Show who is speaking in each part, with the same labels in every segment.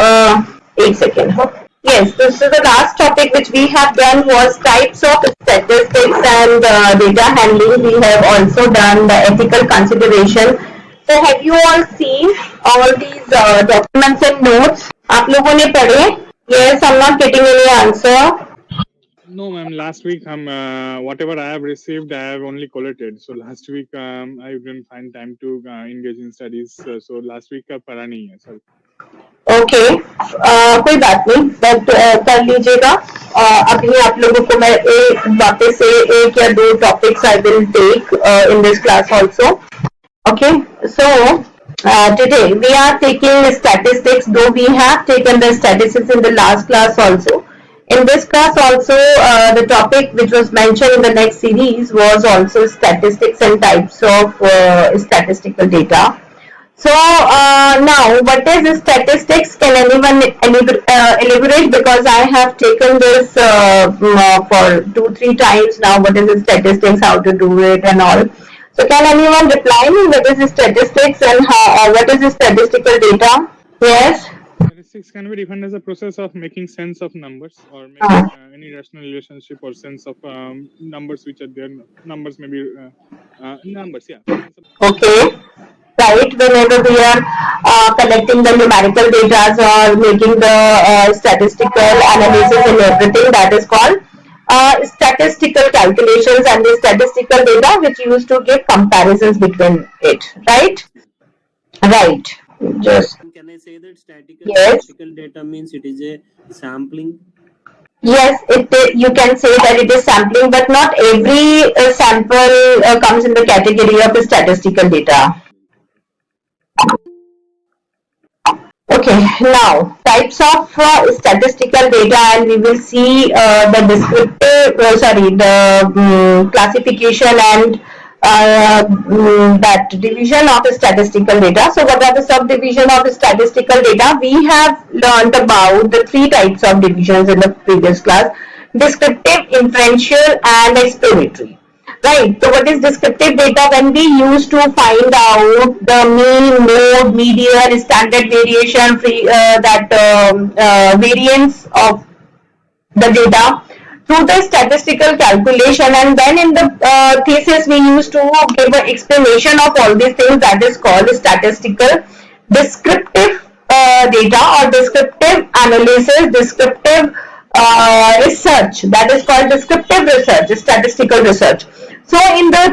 Speaker 1: 8 second. Huh? Yes, this is the last topic which we have done was types of statistics and data handling. We have also done the ethical consideration. So have you all seen all these documents and notes? आप लोगों ने पढ़े? Yes, I'm not getting any answer.
Speaker 2: No, ma'am. Last week, whatever I have received, I have only collated. So last week, I didn't find time to engage in studies. So last week, पढ़ा नहीं है, sorry.
Speaker 1: Okay कोई बात नहीं but कर लीजिएगा अभी आप लोगों को मैं वापस से एक या दो topics I will take in this class also okay so today we are taking statistics though we have taken the statistics in the last class also in this class also the topic which was mentioned in the next series was also statistics and types of statistical data. So now what is statistics? Can anyone elaborate because I have taken this for 2-3 times now. What is statistics, how to do it and all. So can anyone reply me what is statistics and how, what is statistical data? Yes.
Speaker 2: Statistics can be defined as a process of making sense of numbers or making any rational relationship or sense of numbers which are there. Numbers may be numbers, yeah.
Speaker 1: Okay. Right, whenever we are collecting the numerical data or making the statistical analysis and everything, that is called statistical calculations and the statistical data which used to give comparisons between it, right? Right. Just.
Speaker 3: Can I say that
Speaker 1: statistical
Speaker 3: data means it is a sampling?
Speaker 1: Yes, you can say that it is sampling, but not every sample comes in the category of statistical data. Okay, now types of statistical data, and we will see the descriptive, the classification and that division of statistical data. So what are the subdivision of statistical data? We have learned about the 3 types of divisions in the previous class: descriptive, inferential and explanatory. Right, so what is descriptive data? When we used to find out the mean, mode, median, standard variation, variance of the data through the statistical calculation, and then in the thesis we used to give an explanation of all these things, that is called statistical. Descriptive data or descriptive analysis, descriptive research, that is called descriptive research, statistical research. So in the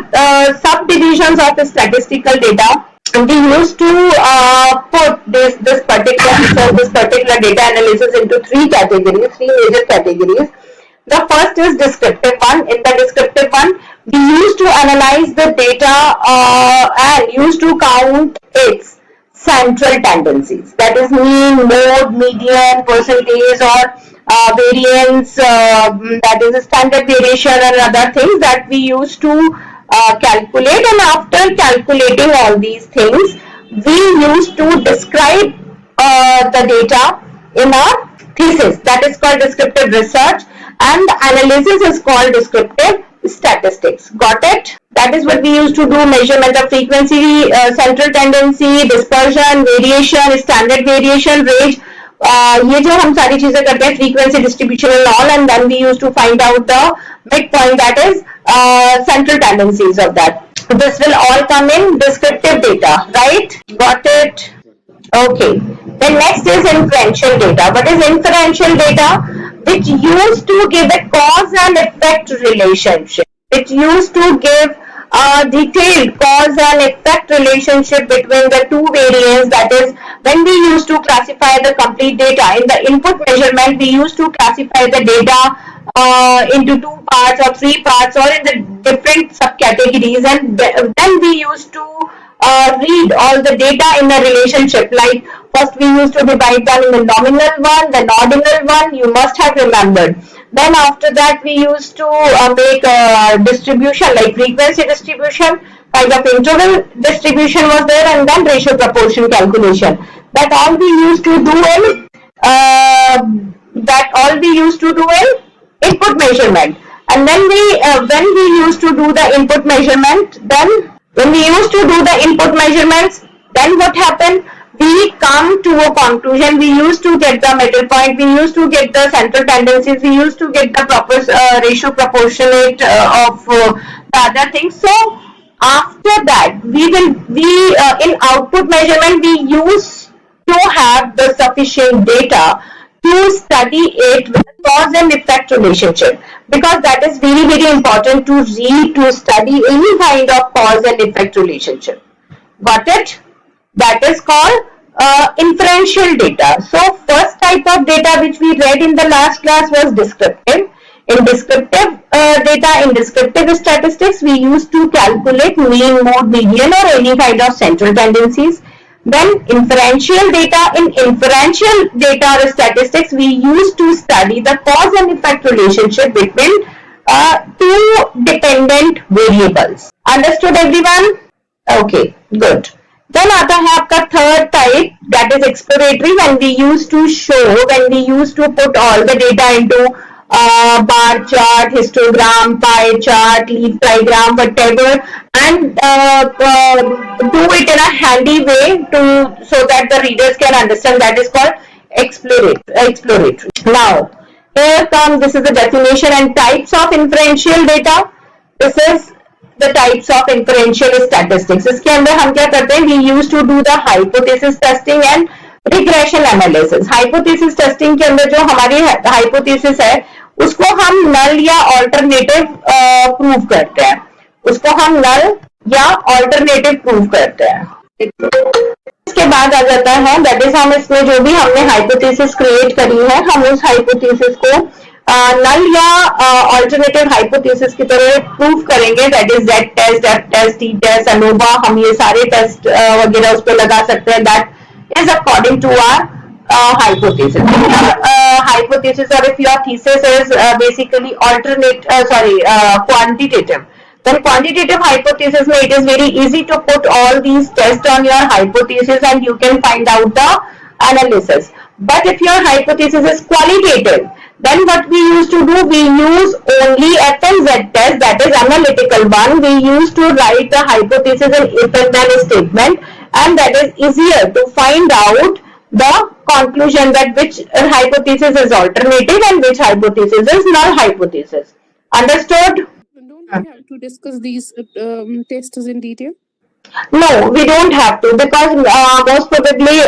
Speaker 1: subdivisions of the statistical data, we used to put this particular research, this particular data analysis into 3 categories, 3 major categories. The first is descriptive one. In the descriptive one, we used to analyze the data and used to count its central tendencies, that is mean, mode, median, percentage or variance, that is a standard variation and other things that we used to calculate, and after calculating all these things we used to describe the data in a thesis, that is called descriptive research, and the analysis is called descriptive statistics. Got it? That is what we used to do: measurement of frequency, central tendency, dispersion, variation, standard variation, range. ये जो हम सारी चीजें करते हैं, frequency distribution and all, and then we used to find out the midpoint, that is central tendencies of that. This will all come in descriptive data, right? Got it? Okay. Then next is inferential data. What is inferential data? Which used to give a cause and effect relationship. It used to give a detailed cause and effect relationship between the 2 variants. That is, when we used to classify the complete data in the input measurement, we used to classify the data into 2 parts or 3 parts or in the different subcategories, and then we used to read all the data in a relationship. Like first we used to divide them in the nominal one, the ordinal one, you must have remembered. Then after that we used to make a distribution like frequency distribution, kind of interval distribution was there, and then ratio proportion calculation. That all we used to do in input measurement. And then when we used to do the input measurement, then when we used to do the input measurements, then what happened? we come to a conclusion. We used to get the middle point. We used to get the central tendencies. We used to get the proper ratio proportionate of the other things. So after that, we in output measurement we use to have the sufficient data to study it with cause and effect relationship, because that is very important to read, to study any kind of cause and effect relationship. Got it? That is called inferential data. So first type of data which we read in the last class was descriptive. In descriptive data, in descriptive statistics, we used to calculate mean, mode, median or any kind of central tendencies. Then inferential data, in inferential data or statistics, we used to study the cause and effect relationship between two dependent variables. Understood everyone? Okay, good. Then आता है आपका third type, that is exploratory, when we used to put all the data into bar chart, histogram, pie chart, leaf diagram, whatever, and do it in a handy way so that the readers can understand. That is called exploratory. Now, this is the definition and types of inferential data. This is the types of inferential statistics. इसके अंदर हम क्या करते हैं? We used to do the hypothesis testing and regression analysis. Hypothesis testing के अंदर जो हमारी hypothesis है, उसको हम null या alternative prove करते हैं. उसको हम null या alternative prove करते हैं. इसके बाद आ जाता है, that is हम इसमें जो भी हमने hypothesis create करी है, हम उस hypothesis को नल या अल्टरनेटिव हाइपोथेसिस की तरह प्रूव करेंगे. That is Z test, F test, T test, ANOVA, हम ये सारे टेस्ट वगैरह उस पर लगा सकते हैं. That is according to our hypothesis. Hypothesis, or if your thesis is basically quantitative, then quantitative hypothesis में it is very easy to put all these tests on your hypothesis and you can find out the analysis. But if your hypothesis is qualitative, then what we used to do, we use only F and Z test, that is analytical one. We used to write the hypothesis in if and then statement, and that is easier to find out the conclusion that which hypothesis is alternative and which hypothesis is null hypothesis. Understood?
Speaker 4: Don't we have to discuss these tests in detail?
Speaker 1: No, we don't have to, because most probably,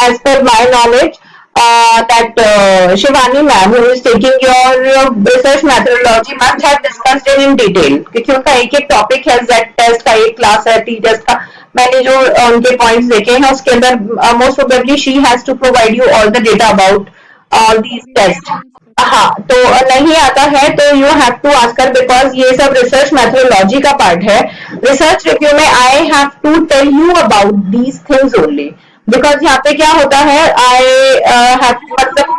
Speaker 1: as per my knowledge, that Shivani ma'am, who is taking your research methodology, must have discussed it in detail. क्योंकि उनका एक topic है, Z test का एक class है, T test का. मैंने जो उनके पॉइंट्स देखे हैं उसके अंदर most probably she has to provide you all the data about all these tests. हाँ, तो नहीं आता है तो you have to ask her, because ये सब research methodology का पार्ट है. Research review में I have to tell you about these things only. Because यहाँ पे क्या होता है, I have मतलब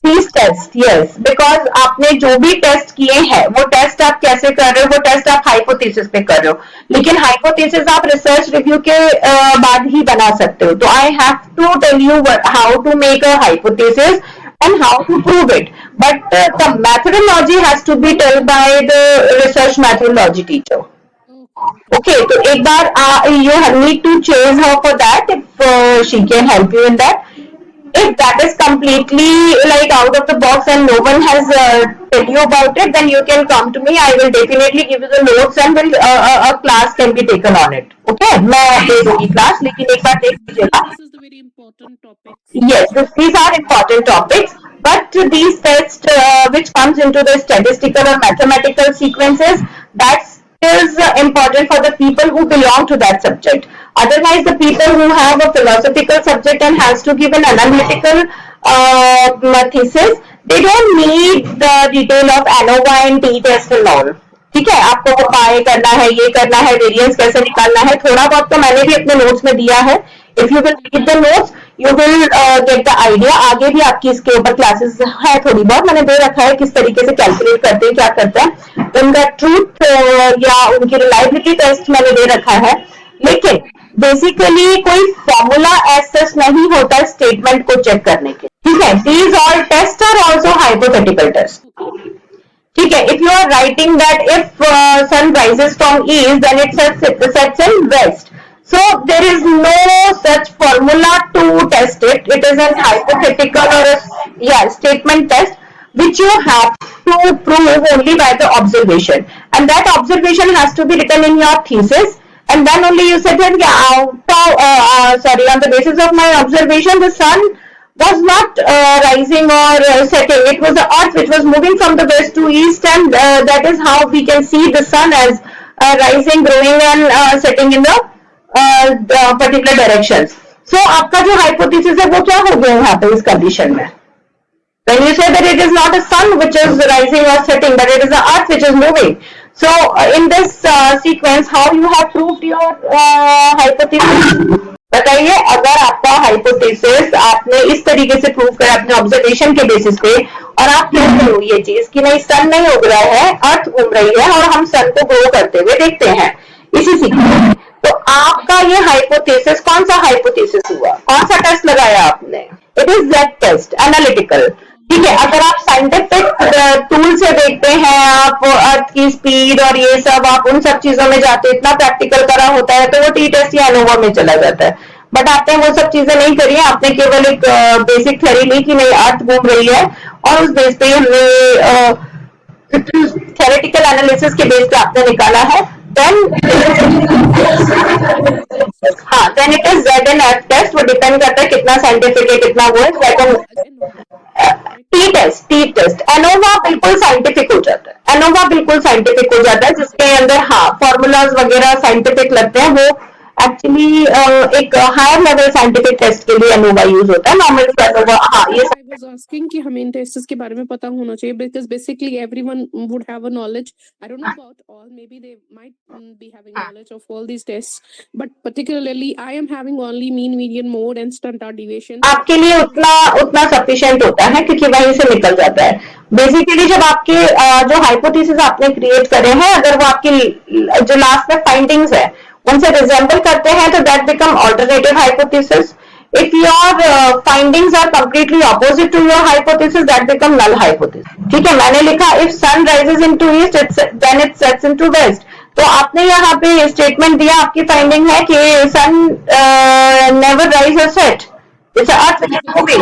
Speaker 1: these tests, yes, because आपने जो भी टेस्ट किए हैं वो टेस्ट आप कैसे कर रहे हो, वो टेस्ट आप हाइपोथेसिस पे कर रहे हो, लेकिन हाइपोथेसिस आप रिसर्च रिव्यू के बाद ही बना सकते हो. तो I have to tell you how to make a hypothesis and how to prove it, but the methodology has to be told by the research methodology teacher. Okay, so एक बार you need to chase her for that if she can help you in that. If that is completely like out of the box and no one has tell you about it, then you can come to me. I will definitely give you the notes and will a class can be taken on it. Okay, मैं दे दूँगी class, लेकिन एक बार देख लीजिएगा.
Speaker 4: This is the very important topic.
Speaker 1: Yes, these are important topics, but these tests which comes into the statistical or mathematical sequences, that is important for the people who belong to that subject. Otherwise, the people who have a philosophical subject and has to give an analytical thesis, they don't need the detail of ANOVA and T test and all. ठीक है, आपको वो पाए करना है, ये करना है, वेरिएंस कैसे निकालना है, थोड़ा बहुत तो मैंने भी अपने नोट्स में दिया है. If you will read the notes, you will get the idea. आगे भी आपकी इसके ऊपर क्लासेस है थोड़ी बहुत, मैंने दे रखा है किस तरीके से कैलकुलेट करते हैं, क्या करते हैं. उनका ट्रूथ या उनकी रिलायबिलिटी टेस्ट मैंने दे रखा है, लेकिन बेसिकली कोई फॉर्मूला एज नहीं होता स्टेटमेंट को चेक करने के. ठीक है, these all test are also hypothetical test. ठीक है, if you are writing that if sun rises from east then it sets in west. So there is no such formula to test it. It is a hypothetical or a statement test which you have to prove only by the observation, and that observation has to be written in your thesis, and then only you said that on the basis of my observation the sun was not rising or setting. It was the earth which was moving from the west to east, and that is how we can see the sun as rising, growing and setting in the particular directions. So आपका जो hypothesis है वो क्या हो गया यहाँ पे इस condition में? When you say that it is not a sun which is rising or setting, but it is the earth which is moving. So in this sequence, how you have proved your hypothesis? बताइए, अगर आपका hypothesis आपने इस तरीके से prove करा अपने observation के बेसिस पे, और आप कहते हो ये चीज कि नहीं सन नहीं उग रहा है, अर्थ घूम रही है और हम सन को ग्रो करते हुए देखते हैं इसी सीक्वेंस में, तो आपका ये हाइपोथेसिस कौन सा हाइपोथेसिस हुआ? कौन सा टेस्ट लगाया आपने? It is Z test, analytical. ठीक है, अगर आप साइंटिफिक टूल से देखते हैं, आप अर्थ की स्पीड और ये सब आप उन सब चीजों में जाते, इतना प्रैक्टिकल करा होता है तो वो टी टेस्ट या एनोवा में चला जाता है. बट आपने वो सब चीजें नहीं करी है, आपने केवल एक बेसिक थ्योरी ली कि नहीं अर्थ घूम रही है, और उस बेस पे हमने थ्योरेटिकल एनालिसिस के बेस पे आपने निकाला है. then it is Z and F test. वो डिपेंड करता है कितना साइंटिफिक है, कितना वो है. टी टेस्ट एनोवा बिल्कुल साइंटिफिक हो जाता है. एनोवा बिल्कुल साइंटिफिक हो जाता है, जिसके अंदर फॉर्मूलाज वगैरह साइंटिफिक लगते हैं. वो एक्चुअली एक हायर लेवल साइंटिफिक टेस्ट के लिए एनोवा यूज होता है. नॉर्मली एनोवा ये
Speaker 4: I was asking कि हमें इन टेस्ट्स के बारे में पता होना चाहिए, because basically everyone would have a knowledge. I don't know about all, maybe they might be having knowledge of all these tests, but particularly I am having only mean, median, mode and standard deviation.
Speaker 1: आपके लिए उतना sufficient होता है क्योंकि वहीं से निकल जाता है. बेसिकली जब आपके जो हाइपोथेसिस आपने क्रिएट करे हैं, अगर वो आपकी जो लास्ट में फाइंडिंग्स है उनसे रिजेंबल करते हैं तो that become alternative hypothesis. If your findings are completely opposite to your hypothesis, that become null hypothesis. ठीक है, मैंने लिखा if sun rises into east, then it sets into west. तो आपने यहाँ पे स्टेटमेंट दिया, आपकी फाइंडिंग है कि sun never rise or set. It's an earth which is moving.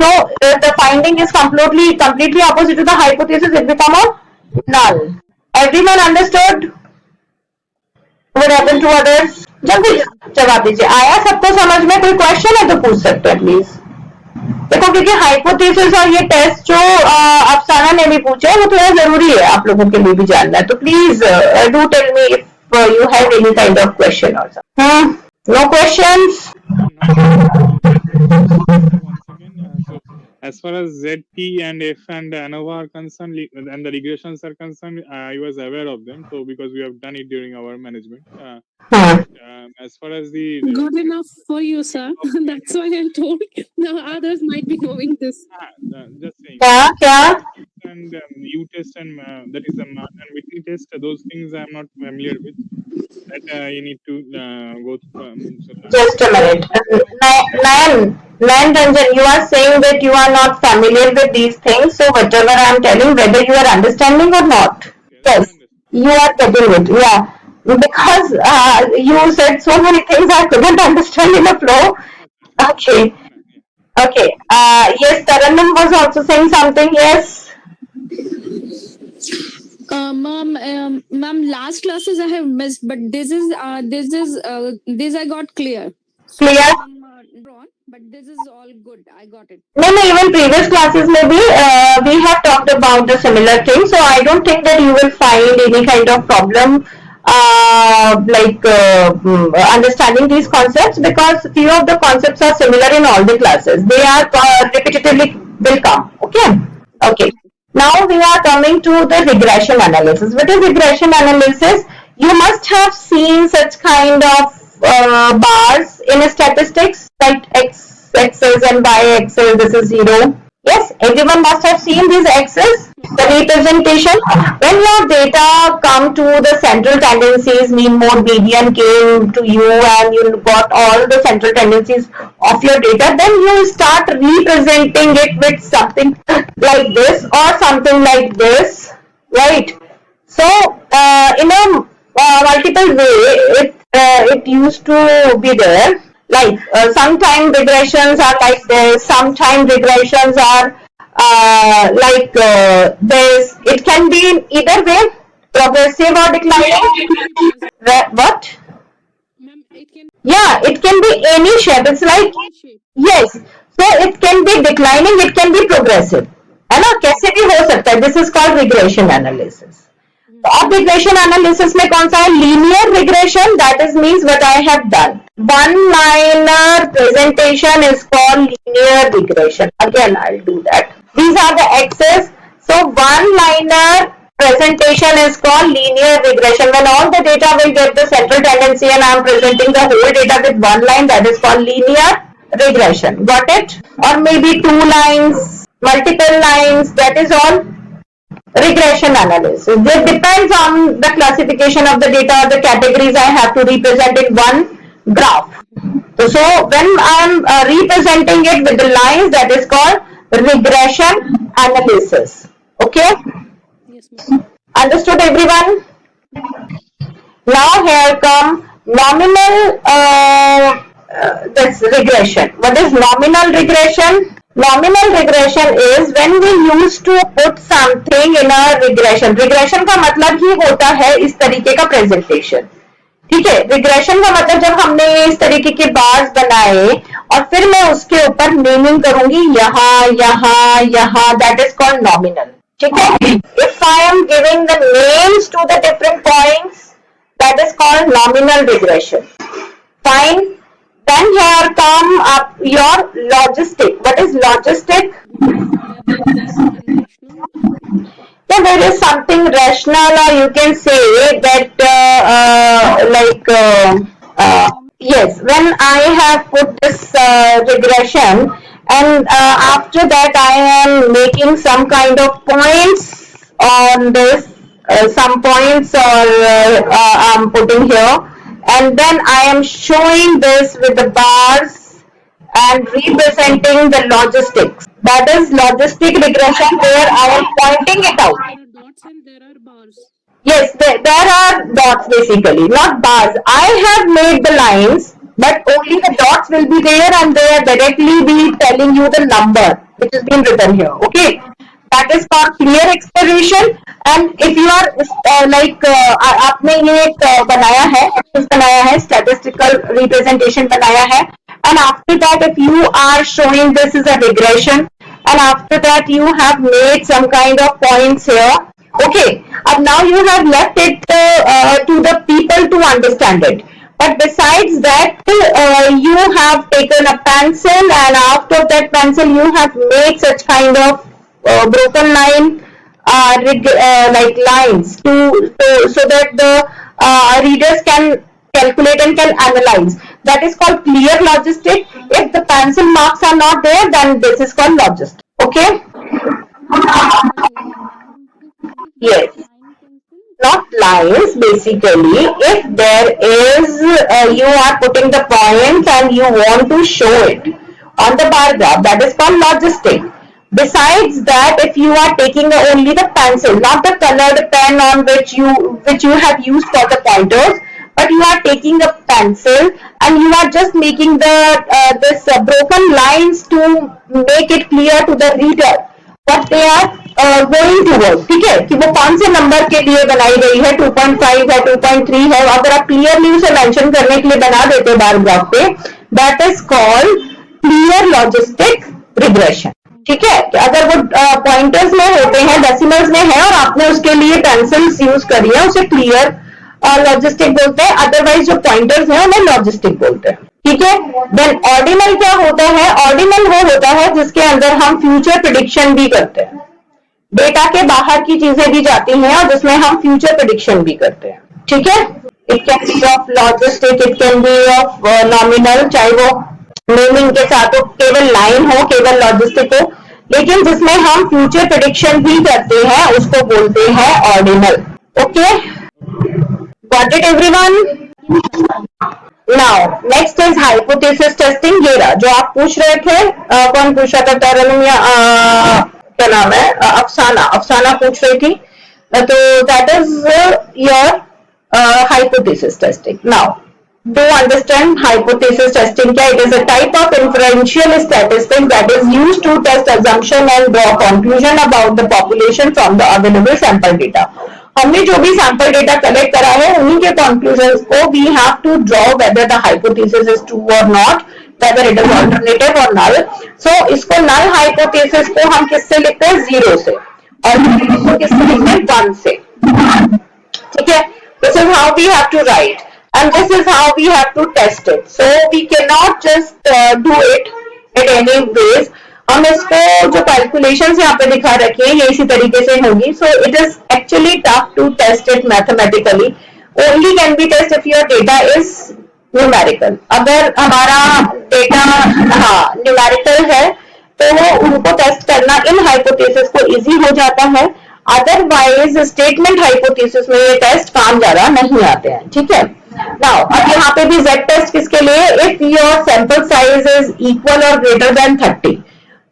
Speaker 1: So the finding is completely opposite to the hypothesis. It become a null. Everyone understood? What happened to others? जल्दी जवाब दीजिए. आया सबको समझ में? कोई क्वेश्चन है तो पूछ सकते हैं प्लीज. देखो क्योंकि हाइपोथेसिस और ये टेस्ट जो अफसाना ने भी पूछे वो थोड़ा जरूरी है आप लोगों के लिए भी जानना है. तो please do tell me if you have any kind of question और something. No questions?
Speaker 2: As far as ZT and F and ANOVA are concerned, and the regressions are concerned, I was aware of them. So because we have done it during our management. As far as the
Speaker 4: Good enough for you, sir. That's why I told you. Now others might be knowing this.
Speaker 2: Just saying.
Speaker 1: क्या?
Speaker 2: And U test and that is the Mark and Whitney test. Those things I am not familiar with. That you need to go through.
Speaker 1: Just a minute. Nayan Ranjan, you are saying that you are not familiar with these things. So whatever I am telling, whether you are understanding or not. Yes, you are getting it. Yeah. Because you said so many things I couldn't understand in a flow. Okay. Yes, Taranum was also saying something. Yes.
Speaker 4: Ma'am, last classes I have missed, but this I got clear.
Speaker 1: Clear?
Speaker 4: Wrong, but this is all good. I got it.
Speaker 1: No, even previous classes maybe we have talked about the similar thing. So I don't think that you will find any kind of problem understanding these concepts, because few of the concepts are similar in all the classes. They are repetitively will come. Okay. Now we are coming to the regression analysis. What is regression analysis? You must have seen such kind of bars in statistics, like x axis and y axis. This is 0. Yes, everyone must have seen these axes, the representation. When your data come to the central tendencies, mean, mode, median came to you and you got all the central tendencies of your data, then you start representing it with something like this or something like this, right? So in a multiple way it used to be there. Like sometime regressions are like this, sometime regressions are this. It can be in either way, progressive or declining. What?
Speaker 4: Ma'am, it can
Speaker 1: Yeah, it can be any shape. It's like
Speaker 4: be shape.
Speaker 1: yes. So it can be declining, it can be progressive. है ना? कैसे भी हो सकता है. This is called regression analysis. तो अब regression analysis में कौन सा है? Linear regression. That is means what I have done. One-liner presentation is called linear regression. Again, I'll do that. These are the axes. So one-liner presentation is called linear regression. When all the data will get the central tendency and I am presenting the whole data with one line, that is called linear regression. Got it? Or maybe 2 lines, multiple lines, that is all regression analysis. It depends on the classification of the data or the categories I have to represent in one graph. So when I am representing it with the lines, that is called regression analysis. Okay?
Speaker 4: Yes, ma'am.
Speaker 1: Understood everyone? Now here come nominal this regression. What is nominal regression? Nominal regression is when we used to put something in a regression. Regression का मतलब ही होता है इस तरीके का presentation. ठीक है, regression का मतलब जब हमने इस तरीके के बार्स बनाए और फिर मैं उसके ऊपर नेमिंग करूंगी यहाँ यहाँ यहाँ, दैट इज कॉल्ड नॉमिनल. ठीक है, if I am giving the names to the different points, that is called nominal regression. Fine. Then here come up your logistic. What is logistic? So there is something rational, or you can say that yes, when I have put this regression and after that I am making some kind of points on this, some points or I am putting here, and then I am showing this with the bars and representing the logistics. That is logistic regression where I am pointing it out.
Speaker 4: There are dots and there are bars.
Speaker 1: Yes, there are dots basically, not bars. I have made the lines, but only the dots will be there and they are directly be telling you the number which is being written here. Okay, that is called clear exploration. And if you are आपने ये एक बनाया है, statistical representation बनाया है, and after that if you are showing this is a regression and after that you have made some kind of points here. Okay, now you have left it to the people to understand it. But besides that, you have taken a pencil and after that pencil you have made such kind of broken line like lines so that the readers can calculate and can analyze. That is called clear logistic. If the pencil marks are not there, then this is called logistic. Okay? Yes. Not lines basically. If there is, you are putting the points and you want to show it on the bar graph, that is called logistic. Besides that, if you are taking only the pencil, not the colored pen on which you have used for the pointers, but you are taking a pencil and you are just making the this broken lines to make it clear to the reader what they are going towards. ठीक है, कि वो कौन से number के लिए बनाई गई है, 2.5 है, 2.3 है. अगर आप क्लियरली उसे मेंशन करने के लिए बना देते बार ग्राफ पे, that is called clear logistic regression. ठीक है, कि अगर वो पॉइंटर्स में होते हैं, डेसिमल्स में है और आपने उसके लिए पेंसिल्स यूज करी है, उसे क्लियर लॉजिस्टिक बोलते हैं. अदरवाइज जो पॉइंटर्स हैं उन्हें लॉजिस्टिक बोलते हैं. ठीक है. देन ऑर्डिनल क्या होता है? ऑर्डिनल वो होता है जिसके अंदर हम फ्यूचर प्रेडिक्शन भी करते हैं. डेटा के बाहर की चीजें भी जाती हैं और जिसमें हम फ्यूचर प्रेडिक्शन भी करते हैं. ठीक है. It can be of logistic, it can be of nominal, चाहे वो नेमिंग के साथ हो, केवल लाइन हो, केवल लॉजिस्टिक हो, लेकिन जिसमें हम फ्यूचर प्रेडिक्शन भी करते हैं उसको बोलते हैं ordinal. Okay, got it everyone? Now next is hypothesis testing. ये रहा जो आप पूछ रहे थे. कौन पूछ रहा था? तरन्नुम या क्या नाम है, अफसाना पूछ रही थी. तो that is your hypothesis testing. Now, do understand hypothesis testing क्या? It is a type of inferential statistics that is used to test assumption and draw conclusion about the population from the available sample data. हमने जो भी sample data collect करा है उन्हीं के conclusions को we have to draw whether the hypothesis is true or not, whether it is alternative or null. So इसको null hypothesis को हम किससे लिखते हैं? 0 से, और को किससे लिखते हैं? 1 से. ठीक है? This is how we have to write. And this is how we have to test it. So we cannot just do it at any ways. हम इसको जो calculations यहाँ पे दिखा रखी है ये इसी तरीके से होगी. So it is actually tough to test it mathematically. Only can be tested if your data is numerical. अगर हमारा data numerical है तो उनको टेस्ट करना इन hypothesis को easy हो जाता है. अदरवाइज स्टेटमेंट हाइपोथेसिस में ये टेस्ट काम ज्यादा नहीं आते हैं. ठीक है? नाउ अब यहाँ पे भी Z टेस्ट किसके लिए? If your sample size is equal और ग्रेटर देन 30,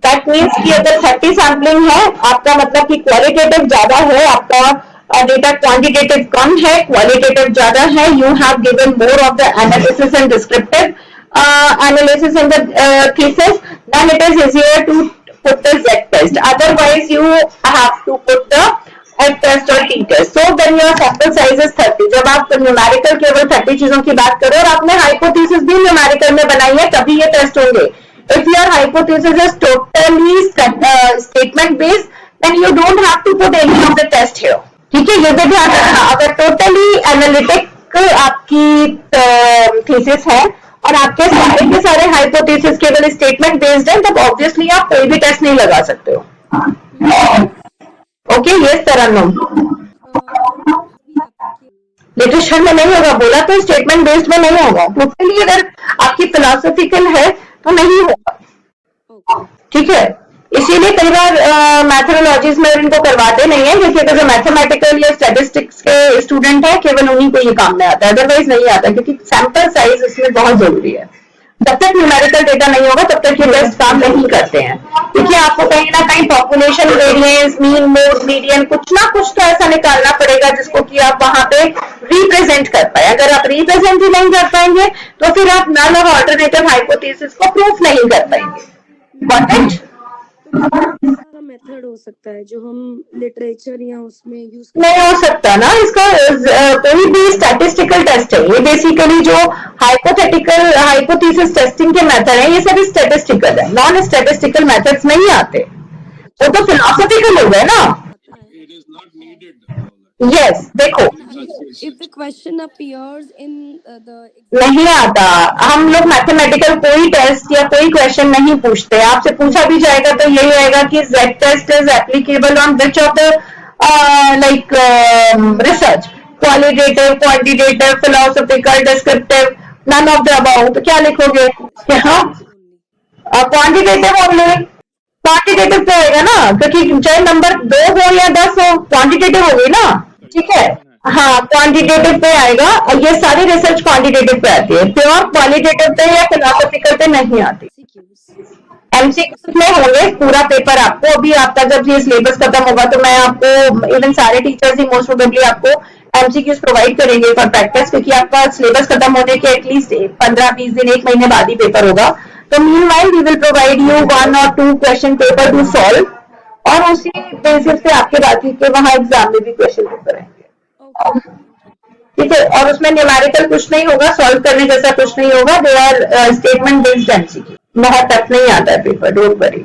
Speaker 1: दैट मीन्स कि अगर 30 सैम्पलिंग है आपका मतलब कि क्वालिटेटिव ज्यादा है, आपका डेटा क्वांटिटेटिव कम है, क्वालिटेटिव ज्यादा है, you have given more of the analysis and descriptive analysis in the thesis, then it is easier to put the Z test. Otherwise, you have to put the F test or T test. So when your sample size is 30, जब आप numerical केवल 30 चीजों की बात करो और आपने hypothesis भी numerical में बनाई है तभी ये टेस्ट होंगे. If your hypothesis is totally statement based, then you don't have to put any of the test here. ठीक है? ये भी ध्यान रखना. अगर totally analytic आपकी thesis है और आपके सारे के सारे हाइपोथेसिस केवल स्टेटमेंट बेस्ड है तब ऑब्वियसली आप कोई भी टेस्ट नहीं लगा सकते हो. ओके, ये तरन्नुम लिटरेचर में नहीं होगा, बोला तो स्टेटमेंट बेस्ड में नहीं होगा. टोटली अगर आपकी फिलोसॉफिकल है तो नहीं होगा. ठीक है? इसीलिए कई बार मैथोडोलॉजीज में इनको करवाते नहीं है क्योंकि अगर मैथमेटिकल या स्टैटिस्टिक्स के स्टूडेंट है केवल उन्हीं को ये काम में आता है, अदरवाइज नहीं आता क्योंकि सैंपल साइज इसमें बहुत जरूरी है. जब तक न्यूमेरिकल डेटा नहीं होगा तब तक ये टेस्ट काम नहीं करते हैं क्योंकि आपको कहीं ना कहीं population variance, mean, mode, median कुछ ना कुछ तो ऐसा निकालना पड़ेगा जिसको कि आप वहां पे रिप्रेजेंट कर पाए. अगर आप रिप्रेजेंट ही नहीं कर पाएंगे तो फिर आप नल और ऑल्टरनेटिव हाइपोथेसिस को प्रूफ नहीं कर पाएंगे. Got it?
Speaker 5: सारा मेथड हो सकता है जो हम लिटरेचर या उसमें यूज
Speaker 1: नहीं हो सकता ना. इसका कोई भी स्टैटिस्टिकल टेस्ट है, ये बेसिकली जो हाइपोथेटिकल हाइपोथेसिस टेस्टिंग के मेथड है ये सभी स्टैटिस्टिकल है. नॉन स्टैटिस्टिकल मेथड्स नहीं आते, वो तो फिलोसॉफिकल हो गए ना. यस, देखो
Speaker 5: if the question appears in the
Speaker 1: नहीं आता. हम लोग मैथमेटिकल कोई टेस्ट या कोई क्वेश्चन नहीं पूछते. आपसे पूछा भी जाएगा तो यही आएगा कि Z test is applicable on which of the like research, qualitative, quantitative, philosophical, descriptive, none of the above. तो क्या लिखोगे? Quantitative only. क्वांटिटेटिव तो होगा ना क्योंकि चाहे नंबर 2 हो या 10 हो, क्वांटिटेटिव होगी ना. ठीक है? हाँ, क्वांटिटेटिव पे आएगा. ये सारी रिसर्च क्वांटिटेटिव पे आती है, प्योर क्वालिटेटिव पे या फिलोसॉफिकल पे नहीं आती. एमसीक्यू में होंगे पूरा पेपर आपको. अभी आपका जब ये सिलेबस खत्म होगा तो मैं आपको इवन सारे टीचर्स ही मोस्ट प्रोबेबली आपको एमसीक्यूज प्रोवाइड करेंगे फॉर प्रैक्टिस क्योंकि आपका सिलेबस खत्म होने के एटलीस्ट 15-20 दिन, 1 महीने बाद ही पेपर होगा. तो meanwhile we will provide you 1 or 2 question paper to solve और उसी बेसिस पे आपके बाकी के वहां एग्जाम में भी क्वेश्चन पेपर आएंगे. ठीक है? और उसमें न्यूमेरिकल कुछ नहीं होगा, सॉल्व करने जैसा कुछ नहीं होगा. They are statement based MCQ. बहुत टफ नहीं आता है पेपर, डोंट वरी.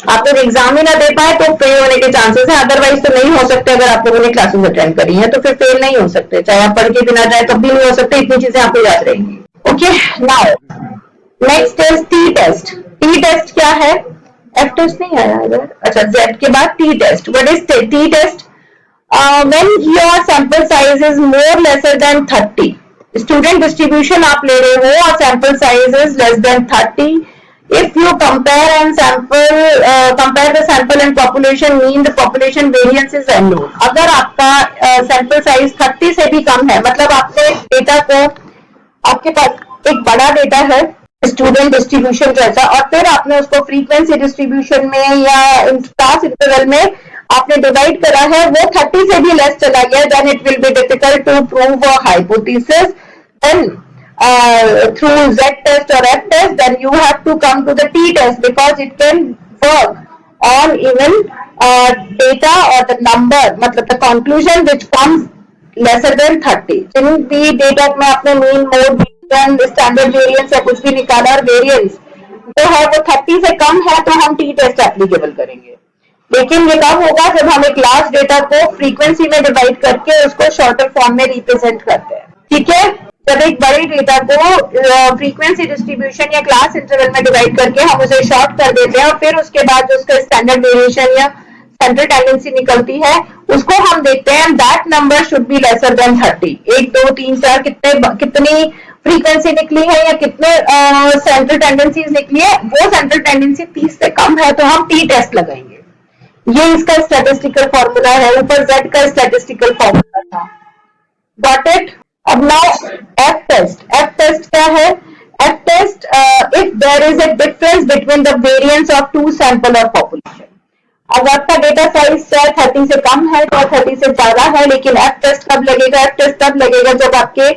Speaker 1: आप लोग एग्जाम ही ना दे पाए तो फेल होने के चांसेस है, अदरवाइज तो नहीं हो सकते. अगर आप लोगों ने क्लासेस अटेंड करी है तो फिर फेल नहीं हो सकते, चाहे आप पढ़ के बिना जाए तब भी नहीं हो सकते. इतनी चीजें आपको याद रहेंगी. Okay, now next is T test. T test क्या है? एफ टेस्ट नहीं आया इधर. अच्छा, जेड के बाद T test. What is T test? when your sample size is more lesser than 30, student distribution आप ले रहे हो और sample size is less than 30, if you compare the sample and population mean, the population variance is unknown. अगर आपका sample size 30 से भी कम है, मतलब आपको एक डेटा को, आपके पास एक बड़ा डेटा है स्टूडेंट डिस्ट्रीब्यूशन जैसा और फिर आपने उसको फ्रीक्वेंसी डिस्ट्रीब्यूशन में या क्लास इंटरवल में आपने डिवाइड करा है वो 30 से भी लेस चला गया, then it will be difficult to prove a hypothesis. Then through Z test or F test, then you have to come to the T test because it can work on even data or the number, मतलब the conclusion which comes lesser than 30. जिन भी data में आपने mean, mode, median, standard variance या कुछ भी निकाला और variance जो है वो 30 से कम है तो हम टी टेस्ट एप्लीकेबल करेंगे. लेकिन ये कब होगा जब हम एक लार्ज डेटा को फ्रीक्वेंसी में डिवाइड करके उसको शॉर्टर फॉर्म में रिप्रेजेंट करते हैं. ठीक है, जब एक बड़े डेटा को फ्रीक्वेंसी डिस्ट्रीब्यूशन या क्लास इंटरवल में डिवाइड करके हम उसे शॉर्ट कर देते हैं और फिर उसके बाद जो उसका स्टैंडर्ड वेरिएशन या सेंट्रल टेंडेंसी निकलती है उसको हम देखते हैं. That number should be lesser than 30. 1 2 3 4 कितनी फ्रीक्वेंसी निकली है या कितने सेंट्रल टेंडेंसीज निकली है, वो सेंट्रल टेंडेंसी 30 से कम है तो हम टी टेस्ट लगाएंगे. ये इसका स्टैटिस्टिकल फॉर्मूला है. ऊपर Z का स्टैटिस्टिकल फॉर्मूला था. Got it. अब now F test. F test क्या है? F test if there is a difference between the variance of two sample of population. अब आपका डेटा साइज 30 से कम है और 30 से ज्यादा है, लेकिन F टेस्ट कब लगेगा? F टेस्ट तब लगेगा जब आपके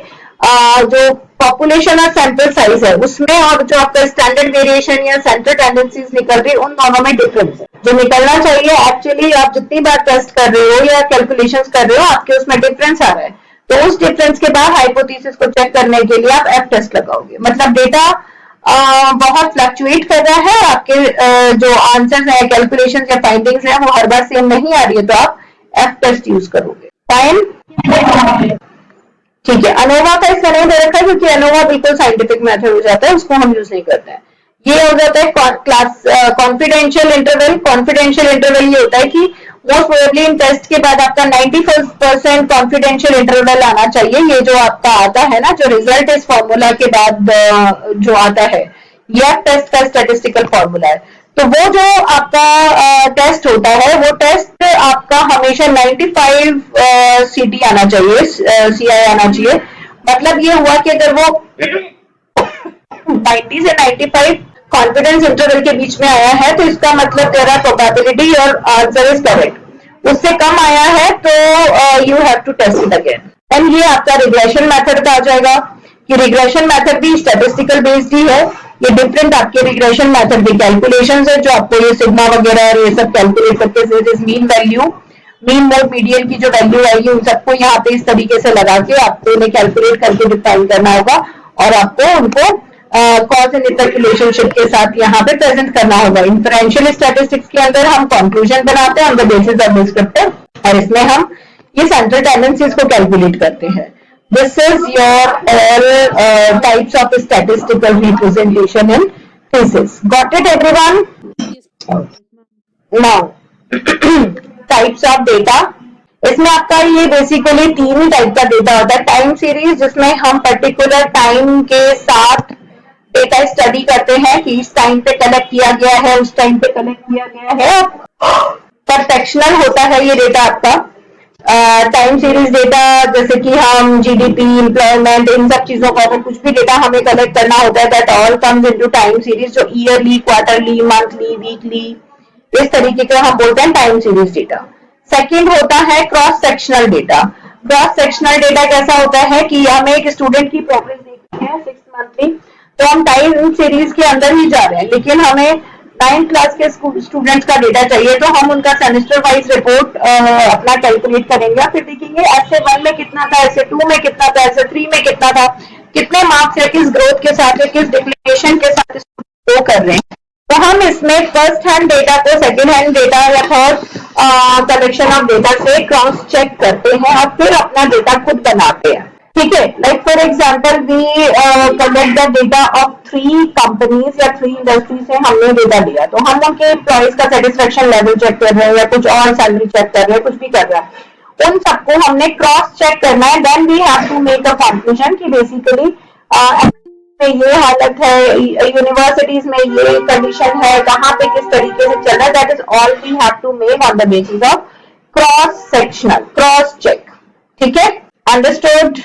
Speaker 1: जो पॉपुलेशन और सैंपल साइज है उसमें और जो आपका स्टैंडर्ड वेरिएशन या सेंट्रल टेंडेंसीज निकल रही है उन दोनों में डिफरेंस है. जो निकलना चाहिए एक्चुअली आप जितनी बार टेस्ट कर रहे हो या कैलकुलेशंस कर रहे हो आपके उसमें डिफरेंस आ रहा है, तो उस डिफरेंस के बाद हाइपोथेसिस को चेक करने के लिए आप F टेस्ट लगाओगे. मतलब डेटा बहुत फ्लक्चुएट कर रहा है, आपके जो आंसर्स है, कैलकुलेशंस या फाइंडिंग्स है वो हर बार सेम नहीं आ रही है, तो आप F टेस्ट यूज करोगे. फाइन. ठीक है, अनोवा का इसका नहीं दे रखा है क्योंकि अनोवा बिल्कुल साइंटिफिक मेथड हो जाता है, उसको हम यूज नहीं करते हैं. ये हो जाता है class confidential interval. Confidential interval ये होता है कि मोस्ट प्रोबेबली इन टेस्ट के बाद आपका 95% कॉन्फिडेंशियल इंटरवल आना चाहिए. ये जो आपका आता है ना, जो रिजल्ट इस फॉर्मूला के बाद जो आता है, ये टेस्ट का स्टैटिस्टिकल फॉर्मूला है. तो वो जो आपका टेस्ट होता है वो टेस्ट आपका हमेशा 95 सीटी आना चाहिए, सीआई आना चाहिए. मतलब ये हुआ कि अगर वो 90 से 95 कॉन्फिडेंस इंटरवल के बीच में आया है तो इसका मतलब तेरा प्रोबेबिलिटी और आंसर इज करेक्ट. उससे कम आया है तो you have to test it again. And ये आपका रिग्रेशन मेथड का आ जाएगा कि रिग्रेशन मेथड भी स्टैटिस्टिकल बेस्ड ही है. ये डिफरेंट आपके रिग्रेशन मेथड के कैलकुलेशंस है जो आपको ये सिग्मा वगैरह और ये सब कैलकुलेट करके mean value, mean mode, median की जो वैल्यू आएगी उन सबको यहाँ पे इस तरीके से लगा के आपको उन्हें कैलकुलेट करके डिफाइन करना होगा और आपको उनको कॉज एंड इफेक्ट रिलेशनशिप के साथ यहाँ पे प्रेजेंट करना होगा. इंफरेंशियल स्टैटिस्टिक्स के अंदर हम कंक्लूजन बनाते हैं on the basis of descriptive और इसमें हम ये सेंट्रल टेंडेंसीज को कैलकुलेट करते हैं. This is your all types of statistical representation in thesis. Got it, everyone? Now, types of data. इसमें आपका ये बेसिकली 3 ही टाइप का डेटा होता है. टाइम सीरीज जिसमें हम पर्टिकुलर टाइम के साथ डेटा स्टडी करते हैं कि इस टाइम पे कलेक्ट किया गया है, उस टाइम पे कलेक्ट किया गया है. परसेक्शनल होता है ये डेटा आपका. टाइम सीरीज डेटा जैसे कि हम जीडीपी, एम्प्लॉयमेंट, इन सब चीजों का अगर कुछ भी डेटा हमें कलेक्ट करना होता है that all comes into time series. जो ईयरली, क्वार्टरली, मंथली, वीकली, इस तरीके का हम बोलते हैं टाइम सीरीज डेटा. सेकंड होता है cross sectional data. Cross sectional data कैसा होता है कि हमें एक स्टूडेंट की प्रोग्रेस देखनी है 6 मंथली, तो हम टाइम सीरीज के अंदर ही जा रहे हैं, लेकिन हमें 9th क्लास के स्टूडेंट्स का डेटा चाहिए तो हम उनका सेमेस्टर वाइज रिपोर्ट अपना कैलकुलेट करेंगे. फिर देखेंगे ऐसे 1 में कितना था, ऐसे 2 में कितना था, ऐसे 3 में कितना था, कितने मार्क्स है, किस ग्रोथ के साथ, किस डिक्लेरेशन के साथ वो कर रहे हैं. तो हम इसमें फर्स्ट हैंड डेटा को सेकेंड हैंड डेटा या थर्ड कलेक्शन ऑफ डेटा से क्रॉस चेक करते हैं और फिर अपना डेटा खुद बनाते हैं. ठीक है, like for example we collect the data of 3 companies या 3 इंडस्ट्री से हमने डेटा लिया, तो हम उनके एम्प्लॉइज का सेटिस्फेक्शन लेवल चेक कर रहे हैं या कुछ और सैलरी चेक कर रहे हैं, कुछ भी कर रहे हैं, उन सबको हमने क्रॉस चेक करना है. Then we have to make a conclusion कि बेसिकली में ये हालत है, यूनिवर्सिटीज में ये कंडीशन है, कहाँ पे किस तरीके से चल रहा है. That is all we have to make on the basis of cross sectional cross check. ठीक है, understood.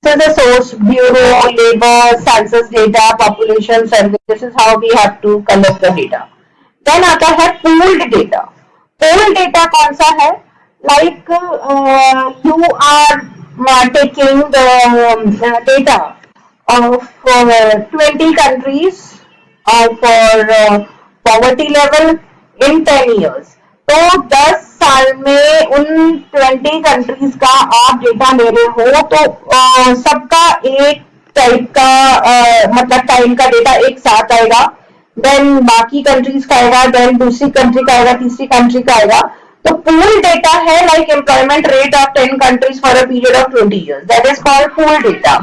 Speaker 1: This is the source, bureau, labor, census data, population survey. This is how we have to collect the data. Then आता है pooled data. Pool data कौन सा है? Like you are taking the data of 20 countries for poverty level in 10 years. तो 10 साल में उन 20 countries का आप डेटा ले रहे हो तो सबका एक टाइप का मतलब टाइम का डेटा एक साथ आएगा, देन बाकी कंट्रीज का आएगा, देन दूसरी कंट्री का आएगा, तीसरी कंट्री का आएगा. तो पूल डेटा है like employment rate of 10 countries for a period of 20 years. That is called pool data.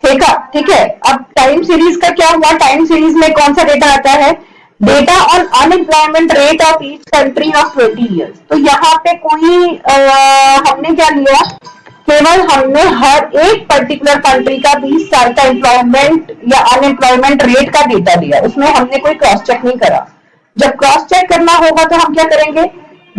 Speaker 1: ठीक है. अब टाइम सीरीज का क्या हुआ? टाइम सीरीज में कौन सा डेटा आता है? Data on unemployment rate of each country of 20 years. तो यहाँ पे कोई हमने क्या लिया? केवल हमने हर एक पर्टिकुलर कंट्री का 20 साल का एम्प्लॉयमेंट या अनएम्प्लॉयमेंट रेट का डेटा लिया. उसमें हमने कोई क्रॉस चेक नहीं करा. जब क्रॉस चेक करना होगा तो हम क्या करेंगे?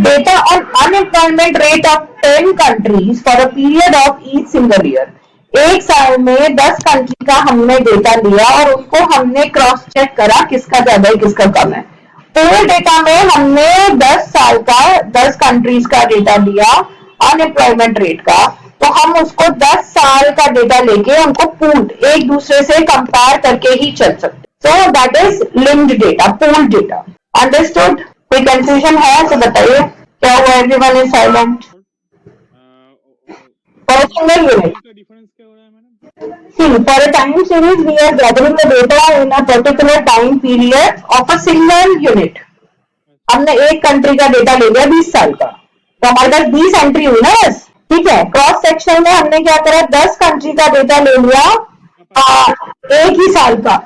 Speaker 1: Data on unemployment rate of 10 countries for a period of each single year. एक साल में 10 कंट्री का हमने डेटा लिया और उसको हमने क्रॉस चेक करा किसका ज्यादा है किसका कम है. पूल डेटा में हमने 10 साल का 10 कंट्रीज का डेटा लिया अनएम्प्लॉयमेंट रेट का, तो हम उसको 10 साल का डेटा लेके उनको पूल एक दूसरे से कंपेयर करके ही चल सकते. So that is linked data, pool data. Understood? कोई कंफ्यूजन है तो बताइए. क्या हुआ? Everyone is silent. For a single unit.
Speaker 2: इसका डिफरेंस क्या हो रहा है madam?
Speaker 1: See, for a time series, we are gathering the data in a particular time period of a single unit. हमने एक कंट्री का डेटा ले लिया 20 साल का, तो हमारे पास 20 एंट्री हुई ना बस. ठीक है. क्रॉस सेक्शन में हमने क्या करा? 10 कंट्री का डेटा ले लिया एक ही साल का.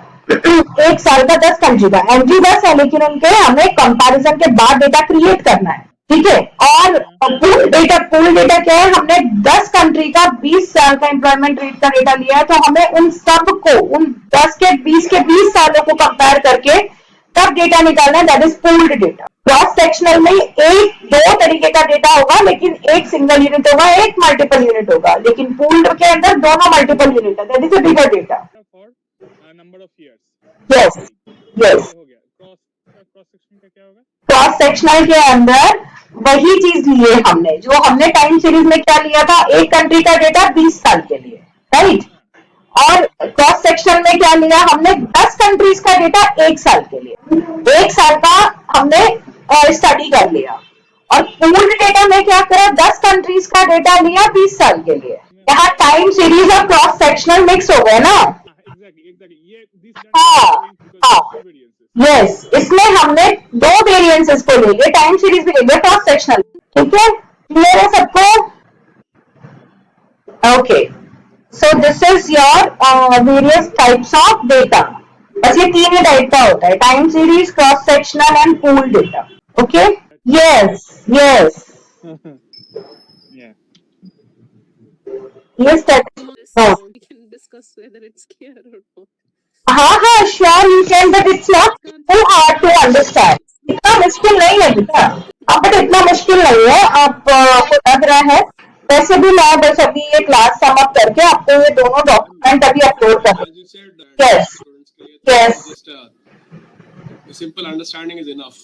Speaker 1: एक साल का 10 कंट्री का. एंट्री 10 है लेकिन उनके हमें कंपैरिजन के बाद डेटा क्रिएट करना है. ठीक है. और पूल डेटा क्या है? हमने 10 कंट्री का 20 साल का एम्प्लॉयमेंट रेट का डेटा लिया है, तो हमें उन सबको उन 10 के 20 सालों को कंपेयर करके तब डेटा निकालना है. That is pooled data. Cross sectional में दो तरीके का डेटा होगा, लेकिन एक सिंगल यूनिट होगा, एक मल्टीपल यूनिट होगा. लेकिन पूल्ड के अंदर दोनों मल्टीपल यूनिट है. That is a bigger data.
Speaker 2: For number of years.
Speaker 1: Yes.
Speaker 2: हो गया. क्रॉस सेक्शन का क्या होगा?
Speaker 1: क्रॉस सेक्शनल के अंदर वही चीज लिए हमने जो हमने टाइम सीरीज में क्या लिया था? एक कंट्री का डेटा 20 साल के लिए, राइट. और क्रॉस सेक्शन में क्या लिया हमने? 10 कंट्रीज का डेटा एक साल के लिए. एक साल का हमने स्टडी कर लिया. और पूल्ड डेटा में क्या करा? 10 कंट्रीज का डेटा लिया 20 साल के लिए. यहाँ टाइम सीरीज और क्रॉस सेक्शनल मिक्स हो गए ना.
Speaker 2: एग्जैक्टली ये
Speaker 1: हाँ. यस. इसमें हमने दो वेरिएंसेस को ले लिए, टाइम सीरीज भी ले लिया, क्रॉस सेक्शनल. ठीक है. क्लियर है सबको? Okay. So this is your various types of data. बस ये तीन ही टाइप का होता है: time series, cross sectional and pool data. Okay. Yes.
Speaker 2: Yeah.
Speaker 1: Yes,
Speaker 4: We can discuss whether it's clear or not.
Speaker 1: हाँ, sure you can, but it's not too hard to understand. इतना मुश्किल नहीं है बेटा. बट इतना मुश्किल नहीं है आपको लग रहा है. वैसे भी मैं बस अभी ये क्लास समाप्त करके आपको ये दोनों डॉक्यूमेंट अभी अपलोड कर.
Speaker 6: As you said,
Speaker 1: Yes.
Speaker 6: students के लिए
Speaker 1: Yes.
Speaker 6: just a simple understanding is enough.